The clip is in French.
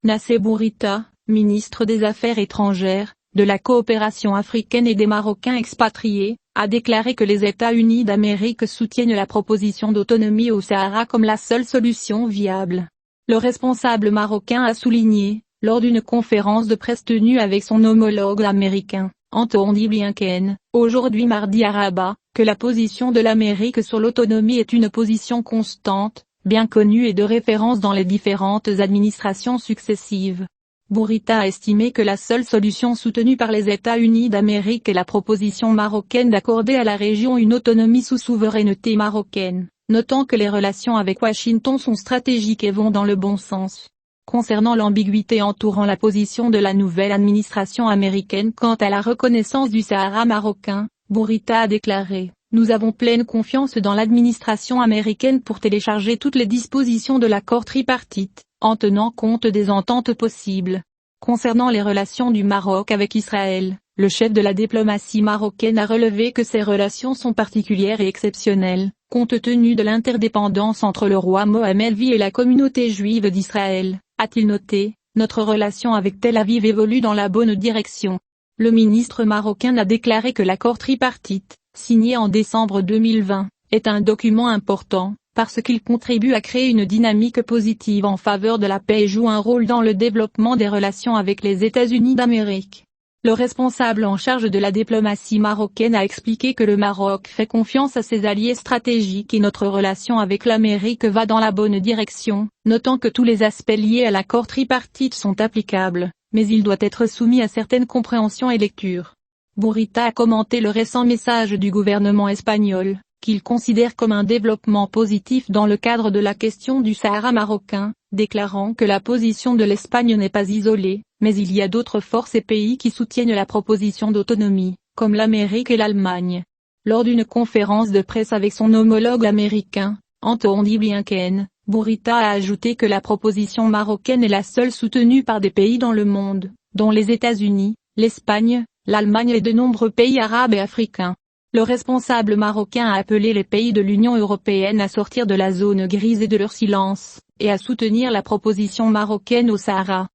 Nassé Bourita, ministre des Affaires étrangères, de la coopération africaine et des Marocains expatriés, a déclaré que les États-Unis d'Amérique soutiennent la proposition d'autonomie au Sahara comme la seule solution viable. Le responsable marocain a souligné, lors d'une conférence de presse tenue avec son homologue américain, Anthony Blinken, aujourd'hui mardi à Rabat, que la position de l'Amérique sur l'autonomie est une position constante, bien connue et de référence dans les différentes administrations successives. Bourita a estimé que la seule solution soutenue par les États-Unis d'Amérique est la proposition marocaine d'accorder à la région une autonomie sous souveraineté marocaine, notant que les relations avec Washington sont stratégiques et vont dans le bon sens. Concernant l'ambiguïté entourant la position de la nouvelle administration américaine quant à la reconnaissance du Sahara marocain, Bourita a déclaré: « Nous avons pleine confiance dans l'administration américaine pour télécharger toutes les dispositions de l'accord tripartite, en tenant compte des ententes possibles. » Concernant les relations du Maroc avec Israël, le chef de la diplomatie marocaine a relevé que ces relations sont particulières et exceptionnelles, compte tenu de l'interdépendance entre le roi Mohammed V et la communauté juive d'Israël, a-t-il noté. Notre relation avec Tel Aviv évolue dans la bonne direction. Le ministre marocain a déclaré que l'accord tripartite, signé en décembre 2020, est un document important, parce qu'il contribue à créer une dynamique positive en faveur de la paix et joue un rôle dans le développement des relations avec les États-Unis d'Amérique. Le responsable en charge de la diplomatie marocaine a expliqué que le Maroc fait confiance à ses alliés stratégiques et notre relation avec l'Amérique va dans la bonne direction, notant que tous les aspects liés à l'accord tripartite sont applicables, mais il doit être soumis à certaines compréhensions et lectures. Bourita a commenté le récent message du gouvernement espagnol, qu'il considère comme un développement positif dans le cadre de la question du Sahara marocain, déclarant que la position de l'Espagne n'est pas isolée, mais il y a d'autres forces et pays qui soutiennent la proposition d'autonomie, comme l'Amérique et l'Allemagne. Lors d'une conférence de presse avec son homologue américain, Anthony Blinken, Bourita a ajouté que la proposition marocaine est la seule soutenue par des pays dans le monde, dont les États-Unis, l'Espagne, l'Allemagne et de nombreux pays arabes et africains. Le responsable marocain a appelé les pays de l'Union européenne à sortir de la zone grise et de leur silence, et à soutenir la proposition marocaine au Sahara.